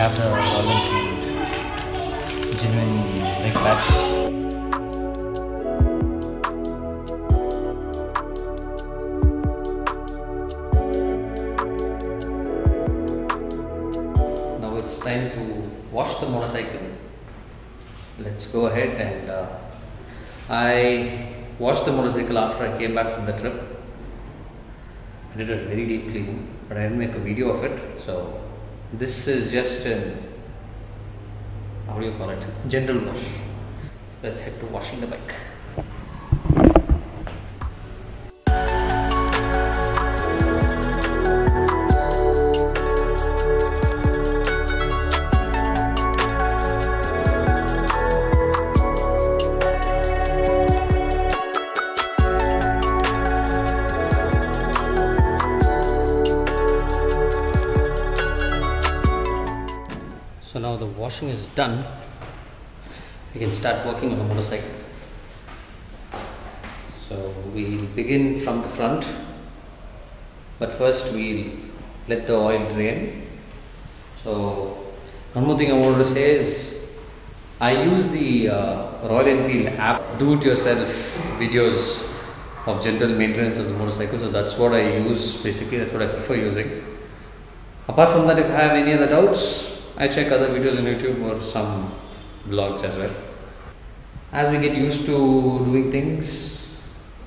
have the Royal Enfield genuine brake pads. Now it's time to wash the motorcycle. Let's go ahead and I washed the motorcycle after I came back from the trip. I did a very deep cleaning, but I didn't make a video of it. So this is just an, how do you call it, general wash. Let's head to washing the bike. So now the washing is done, we can start working on the motorcycle. So we'll begin from the front, but first we'll let the oil drain. So one more thing I wanted to say is I use the Royal Enfield app do-it-yourself videos of general maintenance of the motorcycle. So that's what I use basically, that's what I prefer using. Apart from that, if I have any other doubts, I check other videos on YouTube or some vlogs as well. As we get used to doing things,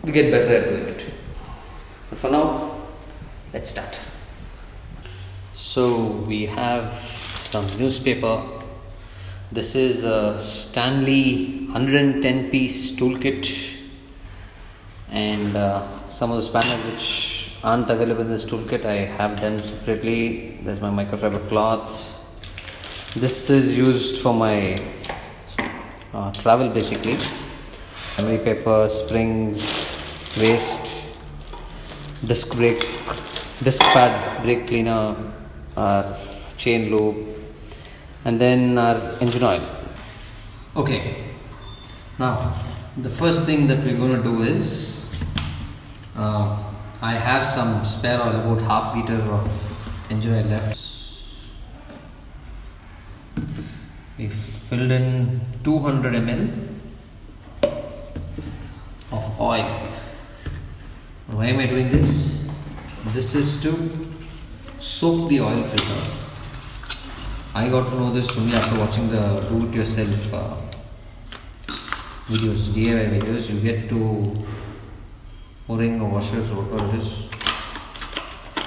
we get better at doing it. But for now, let's start. So we have some newspaper. This is a Stanley 110 piece toolkit and some of the spanners which aren't available in this toolkit, I have them separately. There's my microfiber cloth. This is used for my travel basically. Memory paper, springs, waste, disc pad, brake cleaner, our chain loop, and then our engine oil. Okay, now the first thing that we're going to do is I have some spare oil, about half liter of engine oil left. We filled in 200 ml of oil. Why am I doing this? This is to soak the oil filter. I got to know this only after watching the do-it-yourself videos, DIY videos. You get to O-ring or washers or whatever it is.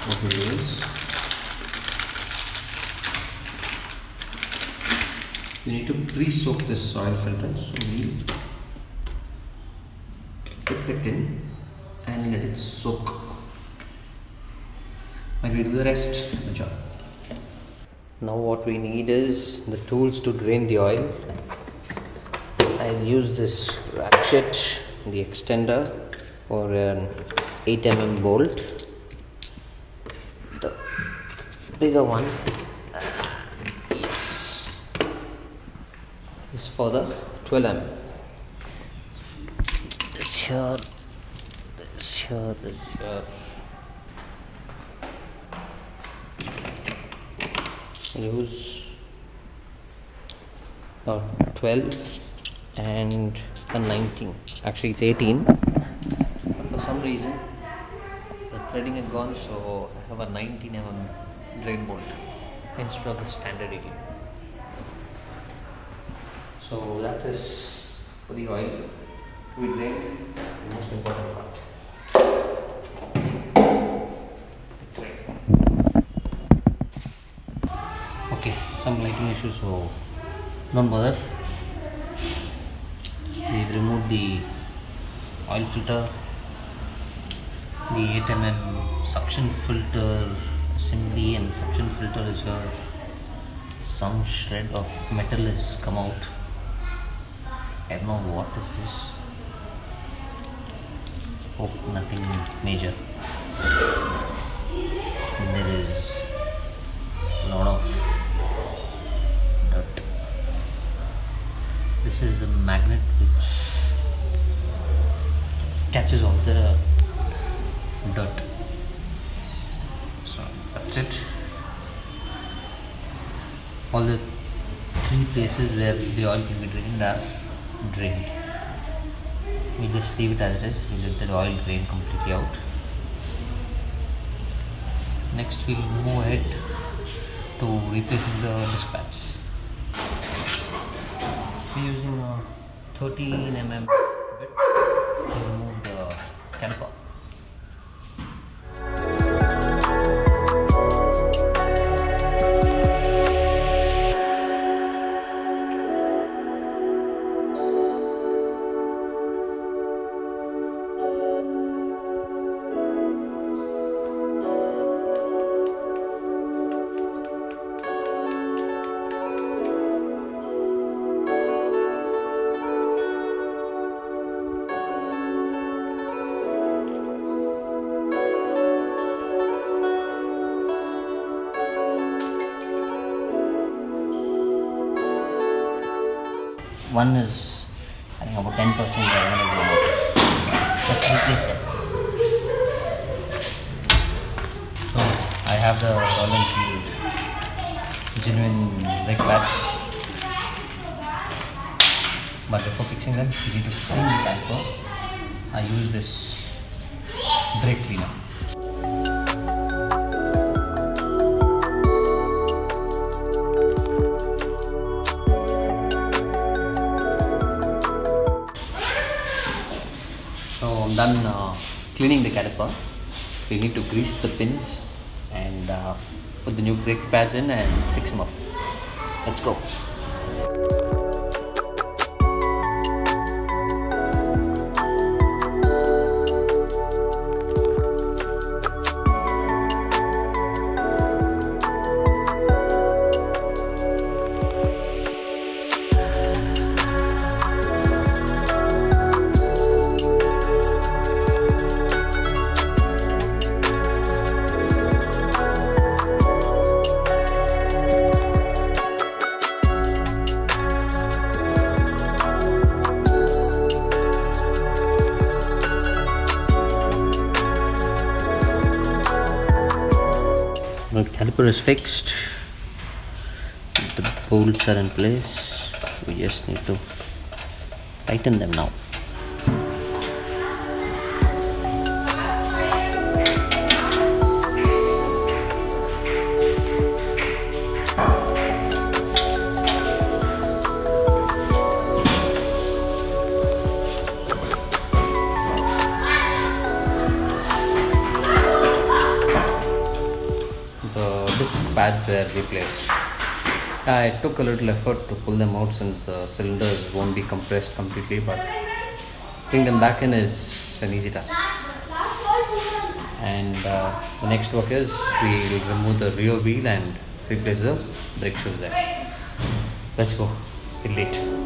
What it is. You need to pre-soak this oil filter, so we dip it in and let it soak. While we do the rest of the job. Now what we need is the tools to drain the oil. I'll use this ratchet, the extender, for an 8 mm bolt. The bigger one is for the 12 mm. This here, this here, this here. Use 12 and a 19. Actually, it's 18. But for some reason, the threading had gone, so I have a 19 mm drain bolt instead of the standard 18. So that is for the oil to be drained, the most important part. Okay, some lighting issues, so don't bother. We've removed the oil filter, the 8 mm suction filter assembly, and suction filter is here. Some shred of metal has come out. I don't know what is this. Hope nothing major. And there is a lot of dirt. This is a magnet which catches all the dirt. So that's it. All the 3 places where the oil can be drained are drained. We just leave it as it is. We let the oil drain completely out. Next we'll move ahead to replacing the disc pads. We're using a 13 mm bit to remove the caliper. One is having about 10%, the other one is about. Let's replace them. So I have the Royal Enfield genuine brake pads, but before fixing them, you need to clean the caliper. I use this brake cleaner. So I'm done cleaning the caliper. We need to grease the pins and put the new brake pads in and fix them up. Let's go. The caliper is fixed, the bolts are in place. We just need to tighten them now. Disc pads were replaced. It took a little effort to pull them out since the cylinders won't be compressed completely, but putting them back in is an easy task. And the next work is we will remove the rear wheel and replace the brake shoes there. Let's go. Till late.